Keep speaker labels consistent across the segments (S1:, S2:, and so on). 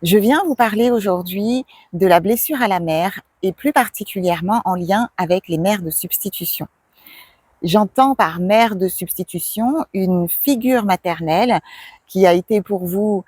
S1: Je viens vous parler aujourd'hui de la blessure à la mère et plus particulièrement en lien avec les mères de substitution. J'entends par mère de substitution une figure maternelle qui a été pour vous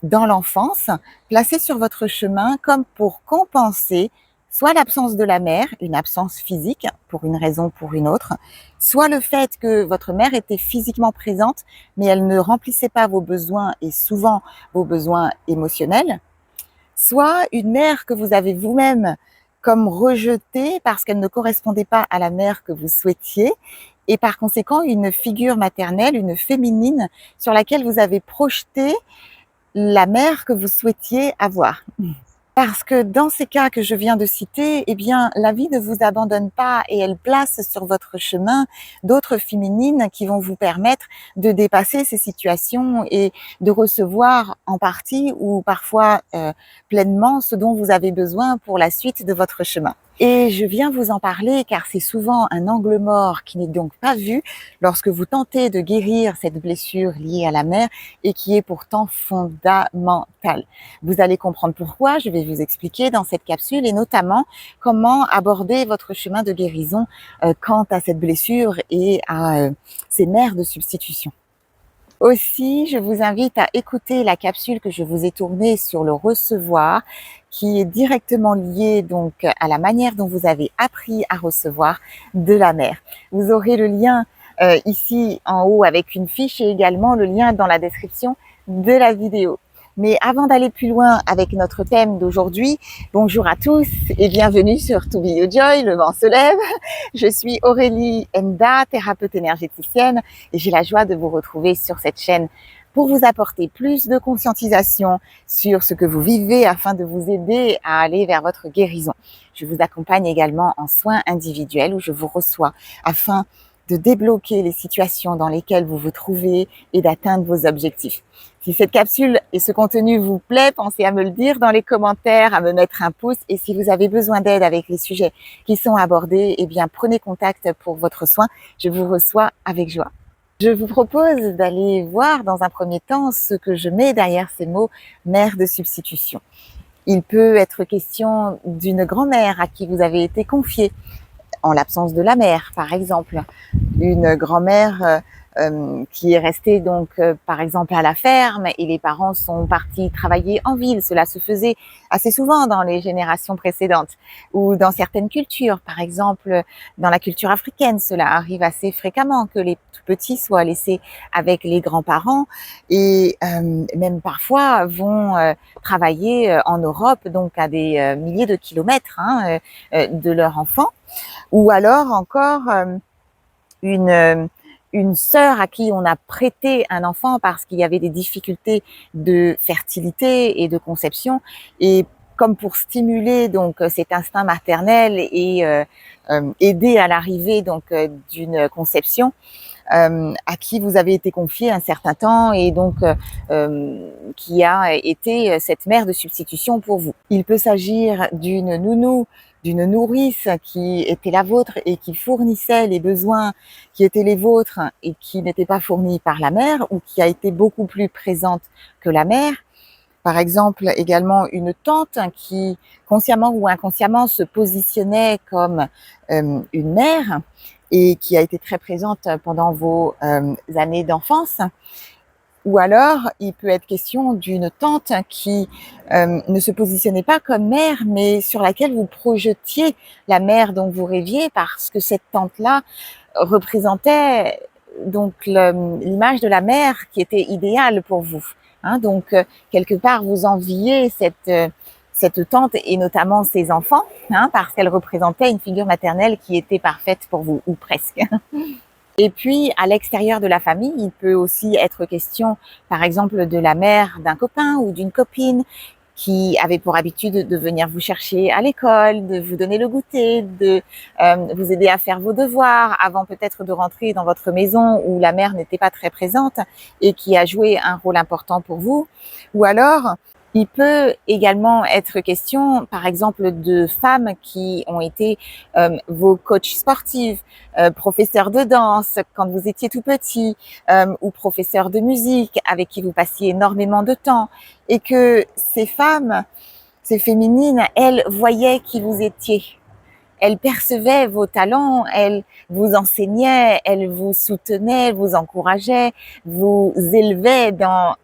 S1: dans l'enfance, placée sur votre chemin comme pour compenser soit l'absence de la mère, une absence physique pour une raison ou pour une autre, soit le fait que votre mère était physiquement présente, mais elle ne remplissait pas vos besoins et souvent vos besoins émotionnels, soit une mère que vous avez vous-même comme rejetée parce qu'elle ne correspondait pas à la mère que vous souhaitiez, et par conséquent une figure maternelle, une féminine, sur laquelle vous avez projeté la mère que vous souhaitiez avoir. Parce que dans ces cas que je viens de citer, eh bien, la vie ne vous abandonne pas et elle place sur votre chemin d'autres féminines qui vont vous permettre de dépasser ces situations et de recevoir en partie ou parfois pleinement ce dont vous avez besoin pour la suite de votre chemin. Et je viens vous en parler car c'est souvent un angle mort qui n'est donc pas vu lorsque vous tentez de guérir cette blessure liée à la mère et qui est pourtant fondamentale. Vous allez comprendre pourquoi, je vais vous expliquer dans cette capsule et notamment comment aborder votre chemin de guérison quant à cette blessure et à ces mères de substitution. Aussi, je vous invite à écouter la capsule que je vous ai tournée sur le recevoir, qui est directement liée donc à la manière dont vous avez appris à recevoir de la mère. Vous aurez le lien ici en haut avec une fiche et également le lien dans la description de la vidéo. Mais avant d'aller plus loin avec notre thème d'aujourd'hui, bonjour à tous et bienvenue sur To Be Your Joy, le vent se lève. Je suis Aurélie Enda, thérapeute énergéticienne et j'ai la joie de vous retrouver sur cette chaîne pour vous apporter plus de conscientisation sur ce que vous vivez afin de vous aider à aller vers votre guérison. Je vous accompagne également en soins individuels où je vous reçois afin de débloquer les situations dans lesquelles vous vous trouvez et d'atteindre vos objectifs. Si cette capsule et ce contenu vous plaît, pensez à me le dire dans les commentaires, à me mettre un pouce. Et si vous avez besoin d'aide avec les sujets qui sont abordés, eh bien, prenez contact pour votre soin. Je vous reçois avec joie. Je vous propose d'aller voir dans un premier temps ce que je mets derrière ces mots « mère de substitution ». Il peut être question d'une grand-mère à qui vous avez été confiée, en l'absence de la mère, par exemple. Une grand-mère qui est restée donc par exemple à la ferme et les parents sont partis travailler en ville. Cela se faisait assez souvent dans les générations précédentes ou dans certaines cultures. Par exemple, dans la culture africaine, cela arrive assez fréquemment que les tout petits soient laissés avec les grands-parents et même parfois vont travailler en Europe, donc à des milliers de kilomètres de leur enfant. Ou alors encore une sœur à qui on a prêté un enfant parce qu'il y avait des difficultés de fertilité et de conception, et comme pour stimuler donc cet instinct maternel et aider à l'arrivée donc d'une conception, à qui vous avez été confié un certain temps et donc qui a été cette mère de substitution pour vous. Il peut s'agir d'une nounou, d'une nourrice qui était la vôtre et qui fournissait les besoins qui étaient les vôtres et qui n'étaient pas fournis par la mère ou qui a été beaucoup plus présente que la mère. Par exemple, également une tante qui, consciemment ou inconsciemment, se positionnait comme une mère et qui a été très présente pendant vos années d'enfance. Ou alors, il peut être question d'une tante qui ne se positionnait pas comme mère, mais sur laquelle vous projetiez la mère dont vous rêviez, parce que cette tante-là représentait donc l'image de la mère qui était idéale pour vous. Donc, quelque part, vous enviez cette tante et notamment ses enfants, parce qu'elle représentait une figure maternelle qui était parfaite pour vous, ou presque. Et puis, à l'extérieur de la famille, il peut aussi être question, par exemple, de la mère d'un copain ou d'une copine qui avait pour habitude de venir vous chercher à l'école, de vous donner le goûter, de vous aider à faire vos devoirs avant peut-être de rentrer dans votre maison où la mère n'était pas très présente et qui a joué un rôle important pour vous. Ou alors, Il peut également être question, par exemple, de femmes qui ont été vos coachs sportifs, professeurs de danse quand vous étiez tout petit, ou professeurs de musique avec qui vous passiez énormément de temps, et que ces femmes, ces féminines, elles voyaient qui vous étiez. Elles percevaient vos talents, elles vous enseignaient, elles vous soutenaient, vous encourageaient, vous élevaient dans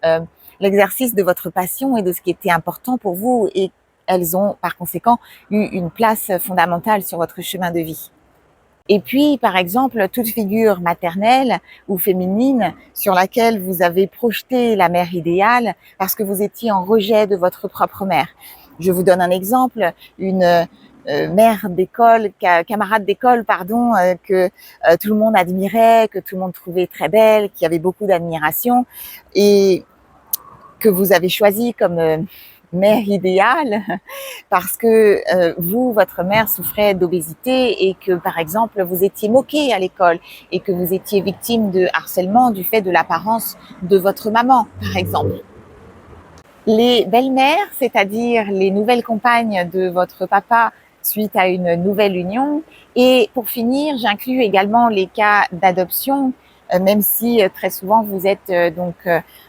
S1: l'exercice de votre passion et de ce qui était important pour vous, et elles ont par conséquent eu une place fondamentale sur votre chemin de vie. Et puis, par exemple, toute figure maternelle ou féminine sur laquelle vous avez projeté la mère idéale parce que vous étiez en rejet de votre propre mère. Je vous donne un exemple, une mère d'école, camarade d'école, pardon, que tout le monde admirait, que tout le monde trouvait très belle, qui avait beaucoup d'admiration, et que vous avez choisi comme mère idéale parce que vous, votre mère souffrait d'obésité et que, par exemple, vous étiez moquée à l'école et que vous étiez victime de harcèlement du fait de l'apparence de votre maman, par exemple. Les belles-mères, c'est-à-dire les nouvelles compagnes de votre papa suite à une nouvelle union. Et pour finir, j'inclus également les cas d'adoption, même si très souvent vous êtes donc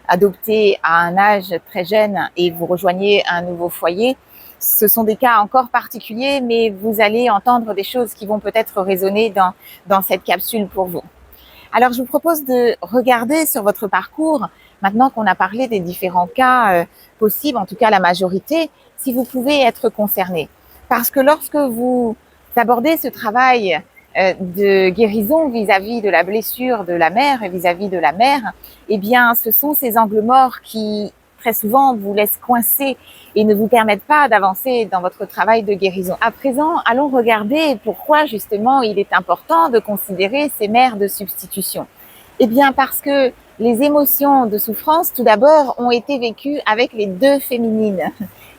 S1: adopté à un âge très jeune et vous rejoignez un nouveau foyer. Ce sont des cas encore particuliers, mais vous allez entendre des choses qui vont peut-être résonner dans cette capsule pour vous. Alors, je vous propose de regarder sur votre parcours, maintenant qu'on a parlé des différents cas possibles, en tout cas la majorité, si vous pouvez être concerné. Parce que lorsque vous abordez ce travail de guérison vis-à-vis de la blessure de la mère et vis-à-vis de la mère, eh bien, ce sont ces angles morts qui, très souvent, vous laissent coincés et ne vous permettent pas d'avancer dans votre travail de guérison. À présent, allons regarder pourquoi, justement, il est important de considérer ces mères de substitution. Eh bien, parce que les émotions de souffrance, tout d'abord, ont été vécues avec les deux féminines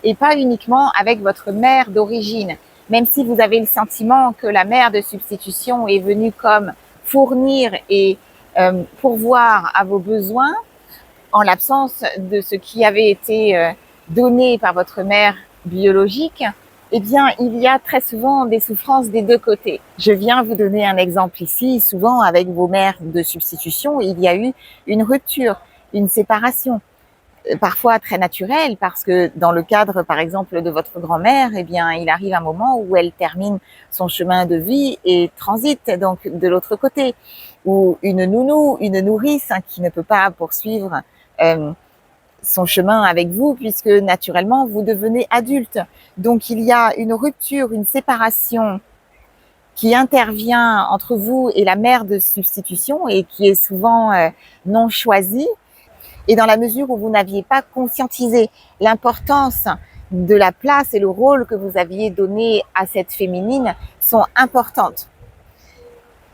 S1: et pas uniquement avec votre mère d'origine. Même si vous avez le sentiment que la mère de substitution est venue comme fournir et pourvoir à vos besoins, en l'absence de ce qui avait été donné par votre mère biologique, eh bien, il y a très souvent des souffrances des deux côtés. Je viens vous donner un exemple ici. Souvent, avec vos mères de substitution, il y a eu une rupture, une séparation. Parfois très naturelle, parce que dans le cadre, par exemple, de votre grand-mère, eh bien, il arrive un moment où elle termine son chemin de vie et transite donc de l'autre côté. Ou une nounou, une nourrice qui ne peut pas poursuivre son chemin avec vous puisque naturellement vous devenez adulte. Donc il y a une rupture, une séparation qui intervient entre vous et la mère de substitution et qui est souvent non choisie. Et dans la mesure où vous n'aviez pas conscientisé l'importance de la place et le rôle que vous aviez donné à cette féminine sont importantes.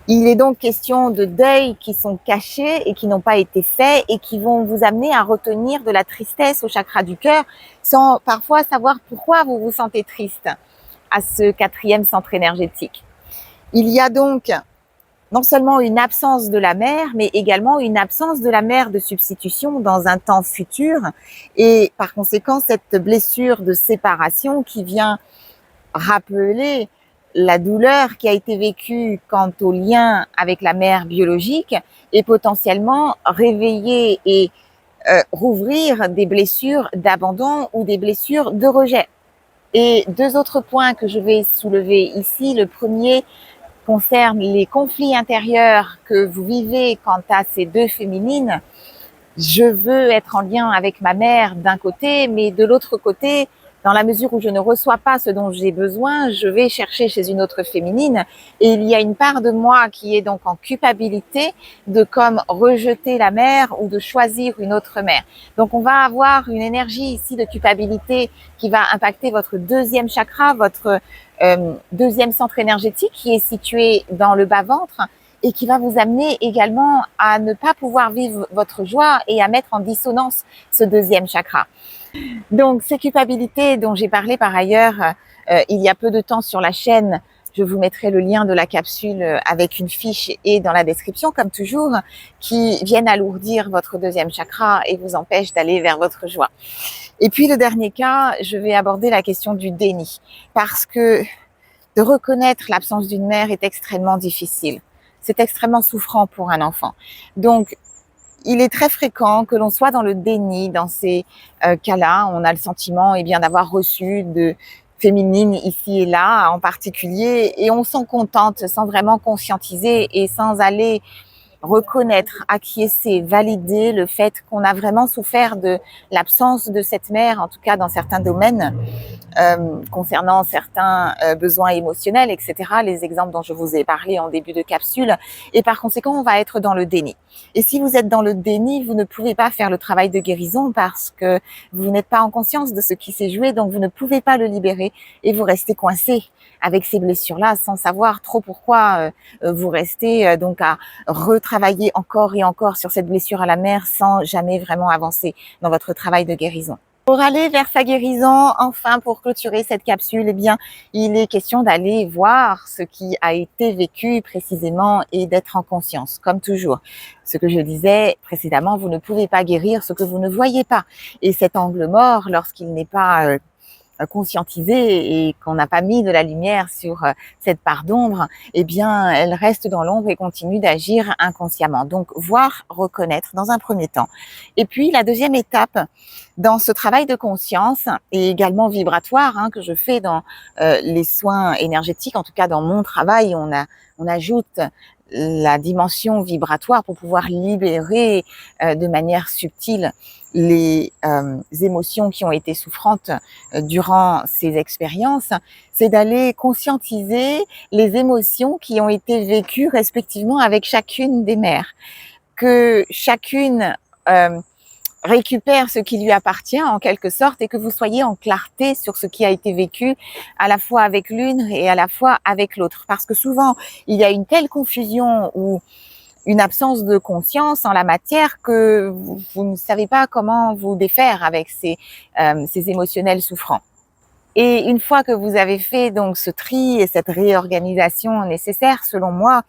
S1: Il est donc question de deuils qui sont cachés et qui n'ont pas été faits et qui vont vous amener à retenir de la tristesse au chakra du cœur sans parfois savoir pourquoi vous vous sentez triste à ce 4e centre énergétique. Il y a donc non seulement une absence de la mère, mais également une absence de la mère de substitution dans un temps futur et par conséquent cette blessure de séparation qui vient rappeler la douleur qui a été vécue quant au lien avec la mère biologique et potentiellement réveiller et rouvrir des blessures d'abandon ou des blessures de rejet. Et deux autres points que je vais soulever ici. Le premier concerne les conflits intérieurs que vous vivez quant à ces deux féminines. Je veux être en lien avec ma mère d'un côté, mais de l'autre côté, dans la mesure où je ne reçois pas ce dont j'ai besoin, je vais chercher chez une autre féminine. Et il y a une part de moi qui est donc en culpabilité de comme rejeter la mère ou de choisir une autre mère. Donc on va avoir une énergie ici de culpabilité qui va impacter votre deuxième chakra, votre deuxième centre énergétique qui est situé dans le bas-ventre et qui va vous amener également à ne pas pouvoir vivre votre joie et à mettre en dissonance ce deuxième chakra. Donc, ces culpabilités dont j'ai parlé par ailleurs il y a peu de temps sur la chaîne, je vous mettrai le lien de la capsule avec une fiche et dans la description, comme toujours, qui viennent alourdir votre deuxième chakra et vous empêchent d'aller vers votre joie. Et puis le dernier cas, je vais aborder la question du déni, parce que de reconnaître l'absence d'une mère est extrêmement difficile. C'est extrêmement souffrant pour un enfant. Donc, il est très fréquent que l'on soit dans le déni dans ces cas-là. On a le sentiment d'avoir reçu de féminine ici et là en particulier, et on s'en contente sans vraiment conscientiser et sans aller reconnaître, acquiescer, valider le fait qu'on a vraiment souffert de l'absence de cette mère, en tout cas dans certains domaines, concernant certains besoins émotionnels, etc., les exemples dont je vous ai parlé en début de capsule, et par conséquent, on va être dans le déni. Et si vous êtes dans le déni, vous ne pouvez pas faire le travail de guérison parce que vous n'êtes pas en conscience de ce qui s'est joué, donc vous ne pouvez pas le libérer et vous restez coincé avec ces blessures-là sans savoir trop pourquoi vous restez donc à retravailler encore et encore sur cette blessure à la mère sans jamais vraiment avancer dans votre travail de guérison. Pour aller vers sa guérison, enfin pour clôturer cette capsule, il est question d'aller voir ce qui a été vécu précisément et d'être en conscience, comme toujours. Ce que je disais précédemment, vous ne pouvez pas guérir ce que vous ne voyez pas. Et cet angle mort, lorsqu'il n'est pas conscientisée et qu'on n'a pas mis de la lumière sur cette part d'ombre, elle reste dans l'ombre et continue d'agir inconsciemment. Donc, voir, reconnaître dans un premier temps. Et puis, la deuxième étape dans ce travail de conscience et également vibratoire que je fais dans les soins énergétiques, en tout cas dans mon travail, on ajoute la dimension vibratoire pour pouvoir libérer de manière subtile les émotions qui ont été souffrantes durant ces expériences, c'est d'aller conscientiser les émotions qui ont été vécues respectivement avec chacune des mères, que chacune récupère ce qui lui appartient en quelque sorte et que vous soyez en clarté sur ce qui a été vécu à la fois avec l'une et à la fois avec l'autre. Parce que souvent, il y a une telle confusion ou une absence de conscience en la matière que vous ne savez pas comment vous défaire avec ces émotionnels souffrants. Et une fois que vous avez fait donc ce tri et cette réorganisation nécessaire selon moi,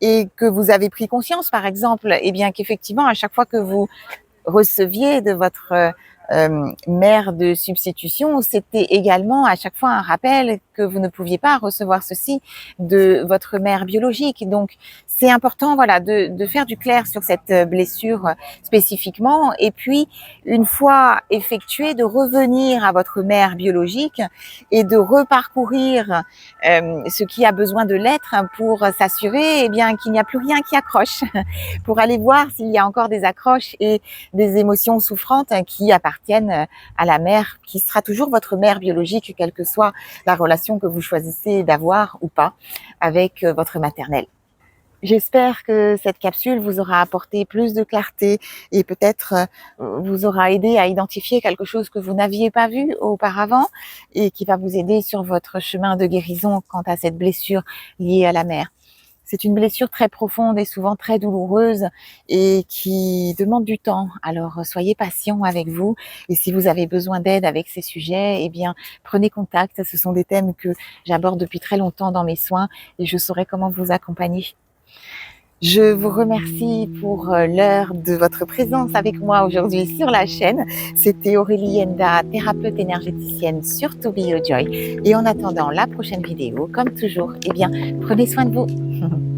S1: et que vous avez pris conscience par exemple, qu'effectivement à chaque fois que vous receviez de votre mère de substitution, c'était également à chaque fois un rappel que vous ne pouviez pas recevoir ceci de votre mère biologique. Donc, c'est important, de faire du clair sur cette blessure spécifiquement. Et puis, une fois effectué, de revenir à votre mère biologique et de reparcourir ce qui a besoin de l'être pour s'assurer, qu'il n'y a plus rien qui accroche, pour aller voir s'il y a encore des accroches et des émotions souffrantes qui appartiennent à la mère, qui sera toujours votre mère biologique, quelle que soit la relation que vous choisissez d'avoir ou pas avec votre maternelle. J'espère que cette capsule vous aura apporté plus de clarté et peut-être vous aura aidé à identifier quelque chose que vous n'aviez pas vu auparavant et qui va vous aider sur votre chemin de guérison quant à cette blessure liée à la mère. C'est une blessure très profonde et souvent très douloureuse et qui demande du temps. Alors, soyez patient avec vous. Et si vous avez besoin d'aide avec ces sujets, prenez contact. Ce sont des thèmes que j'aborde depuis très longtemps dans mes soins et je saurai comment vous accompagner. Je vous remercie pour l'heure de votre présence avec moi aujourd'hui sur la chaîne. C'était Aurélie Yenda, thérapeute énergéticienne sur To Be Your Joy. Et en attendant la prochaine vidéo, comme toujours, prenez soin de vous.